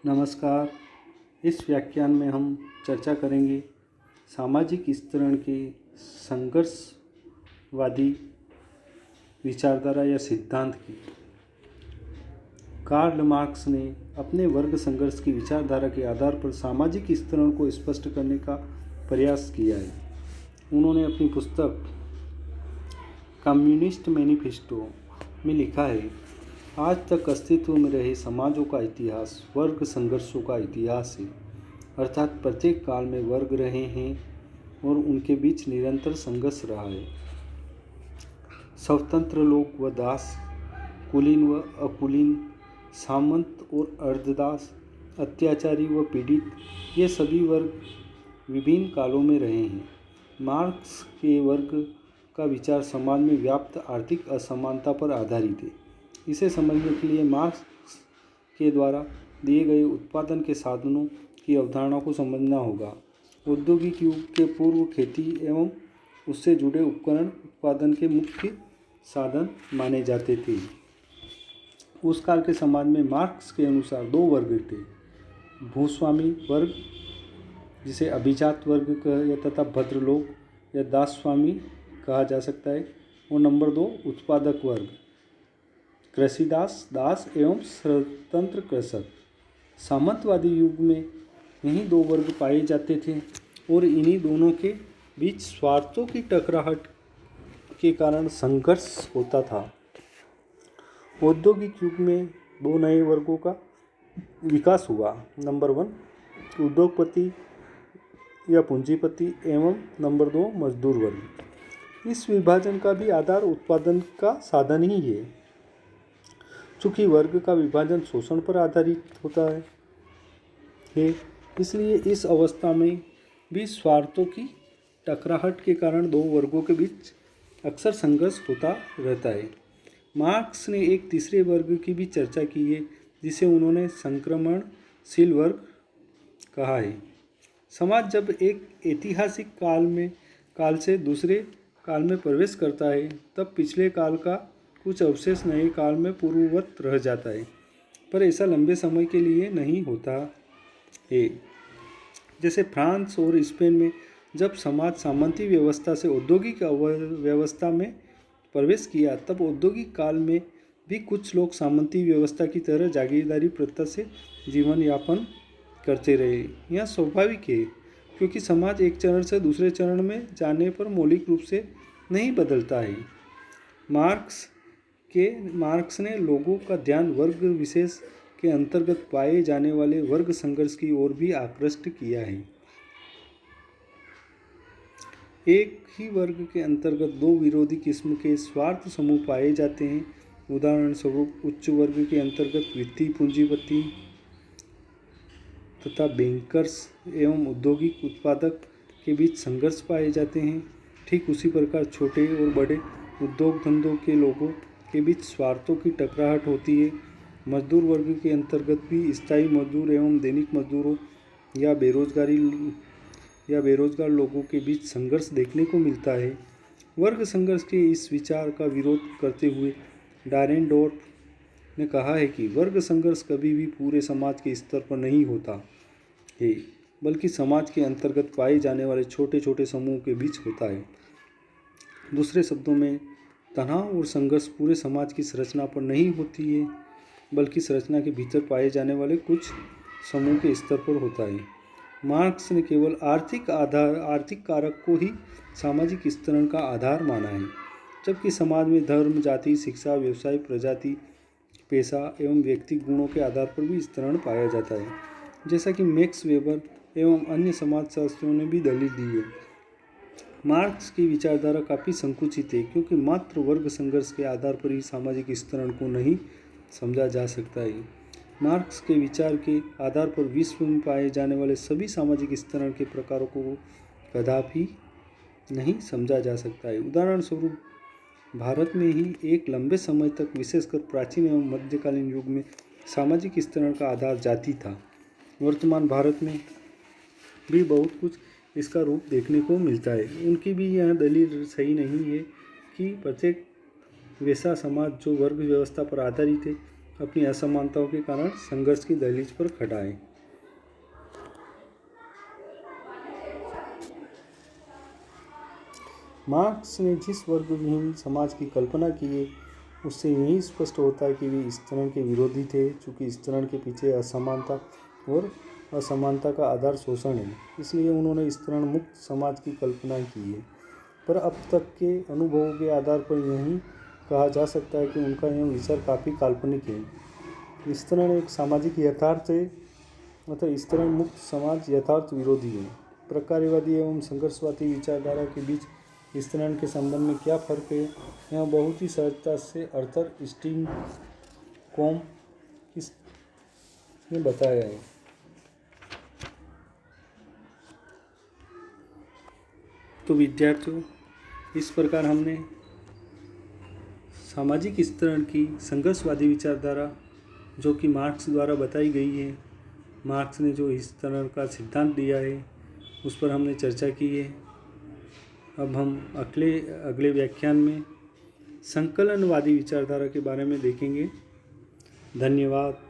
नमस्कार। इस व्याख्यान में हम चर्चा करेंगे सामाजिक स्तरण के संघर्षवादी विचारधारा या सिद्धांत की। कार्ल मार्क्स ने अपने वर्ग संघर्ष की विचारधारा के आधार पर सामाजिक स्तरण को स्पष्ट करने का प्रयास किया है। उन्होंने अपनी पुस्तक कम्युनिस्ट मैनिफेस्टो में लिखा है, आज तक अस्तित्व में रहे समाजों का इतिहास वर्ग संघर्षों का इतिहास है। अर्थात प्रत्येक काल में वर्ग रहे हैं और उनके बीच निरंतर संघर्ष रहा है। स्वतंत्र लोग व दास, कुलीन व अकुलीन, सामंत और अर्धदास, अत्याचारी व पीड़ित, ये सभी वर्ग विभिन्न कालों में रहे हैं। मार्क्स के वर्ग का विचार समाज में व्याप्त आर्थिक असमानता पर आधारित है। इसे समझने के लिए मार्क्स के द्वारा दिए गए उत्पादन के साधनों की अवधारणा को समझना होगा। औद्योगिक युग के पूर्व खेती एवं उससे जुड़े उपकरण उत्पादन के मुख्य साधन माने जाते थे। उस काल के समाज में मार्क्स के अनुसार दो वर्ग थे, भूस्वामी वर्ग जिसे अभिजात वर्ग तथा भद्र लोग या दासस्वामी कहा जा सकता है, और नंबर 2 उत्पादक वर्ग, कृषिदास, दास एवं स्वतंत्र कृषक। सामंतवादी युग में यही दो वर्ग पाए जाते थे और इन्हीं दोनों के बीच स्वार्थों की टकराहट के कारण संघर्ष होता था। औद्योगिक युग में दो नए वर्गों का विकास हुआ, नंबर 1 उद्योगपति या पूंजीपति एवं नंबर 2 मजदूर वर्ग। इस विभाजन का भी आधार उत्पादन का साधन ही है। चूँकि वर्ग का विभाजन शोषण पर आधारित होता है, इसलिए इस अवस्था में भी स्वार्थों की टकराहट के कारण दो वर्गों के बीच अक्सर संघर्ष होता रहता है। मार्क्स ने एक तीसरे वर्ग की भी चर्चा की है, जिसे उन्होंने संक्रमणशील वर्ग कहा है। समाज जब एक ऐतिहासिक काल से दूसरे काल में प्रवेश करता है, तब पिछले काल का कुछ अवशेष नए काल में पूर्ववत रह जाता है, पर ऐसा लंबे समय के लिए नहीं होता है। जैसे फ्रांस और स्पेन में जब समाज सामंती व्यवस्था से औद्योगिक व्यवस्था में प्रवेश किया, तब औद्योगिक काल में भी कुछ लोग सामंती व्यवस्था की तरह जागीरदारी प्रथा से जीवन यापन करते रहे। यह स्वाभाविक है, क्योंकि समाज एक चरण से दूसरे चरण में जाने पर मौलिक रूप से नहीं बदलता है। मार्क्स ने लोगों का ध्यान वर्ग विशेष के अंतर्गत पाए जाने वाले वर्ग संघर्ष की ओर भी आकृष्ट किया है। एक ही वर्ग के अंतर्गत दो विरोधी किस्म के स्वार्थ समूह पाए जाते हैं। उदाहरण स्वरूप उच्च वर्ग के अंतर्गत वित्तीय पूंजीपति तथा बैंकर्स एवं औद्योगिक उत्पादक के बीच संघर्ष पाए जाते हैं। ठीक उसी प्रकार छोटे और बड़े उद्योग धंधों के लोगों के बीच स्वार्थों की टकराहट होती है। मजदूर वर्ग के अंतर्गत भी स्थायी मजदूर एवं दैनिक मजदूरों या बेरोजगार लोगों के बीच संघर्ष देखने को मिलता है। वर्ग संघर्ष के इस विचार का विरोध करते हुए डारेंडोर्फ ने कहा है कि वर्ग संघर्ष कभी भी पूरे समाज के स्तर पर नहीं होता है, बल्कि समाज के अंतर्गत पाए जाने वाले छोटे छोटे समूह के बीच होता है। दूसरे शब्दों में, तनाव और संघर्ष पूरे समाज की संरचना पर नहीं होती है, बल्कि संरचना के भीतर पाए जाने वाले कुछ समूह के स्तर पर होता है। मार्क्स ने केवल आर्थिक कारक को ही सामाजिक स्तरण का आधार माना है, जबकि समाज में धर्म, जाति, शिक्षा, व्यवसाय, प्रजाति, पेशा एवं व्यक्तिगत गुणों के आधार पर भी स्तरण पाया जाता है, जैसा कि मैक्स वेबर एवं अन्य समाजशास्त्रियों ने भी दलील दी है। मार्क्स की विचारधारा काफ़ी संकुचित है, क्योंकि मात्र वर्ग संघर्ष के आधार पर ही सामाजिक स्तरण को नहीं समझा जा सकता है। मार्क्स के विचार के आधार पर विश्व में पाए जाने वाले सभी सामाजिक स्तरण के प्रकारों को कदापि नहीं समझा जा सकता है। उदाहरण स्वरूप, भारत में ही एक लंबे समय तक, विशेषकर प्राचीन एवं मध्यकालीन युग में, सामाजिक स्तरण का आधार जाति था। वर्तमान भारत में भी बहुत कुछ इसका रूप देखने को मिलता है। उनकी भी यह दलील सही नहीं है कि प्रत्येक वैसा समाज जो वर्ग व्यवस्था पर आधारित है, अपनी असमानताओं के कारण संघर्ष की दहलीज पर खड़ा है। मार्क्स ने जिस वर्गविहीन समाज की कल्पना की है उससे यही स्पष्ट होता है कि वे स्तरण के विरोधी थे, चूँकि स्तरण के पीछे असमानता और असमानता का आधार शोषण है, इसलिए उन्होंने स्तरण मुक्त समाज की कल्पना की है। पर अब तक के अनुभवों के आधार पर यही कहा जा सकता है कि उनका यह विचार काफ़ी काल्पनिक है। स्तरण एक सामाजिक यथार्थ है, अतः स्तरण मुक्त समाज यथार्थ विरोधी है। प्रकार्यवादी एवं संघर्षवादी विचारधारा के बीच स्तरण के संबंध में क्या फर्क है, यह बहुत ही सहजता से अर्थर स्टिनकॉम ने बताया है। तो विद्यार्थियों, इस प्रकार हमने सामाजिक स्तरण की संघर्षवादी विचारधारा जो कि मार्क्स द्वारा बताई गई है, मार्क्स ने जो स्तरण का सिद्धांत दिया है उस पर हमने चर्चा की है। अब हम अगले व्याख्यान में संकलनवादी विचारधारा के बारे में देखेंगे। धन्यवाद।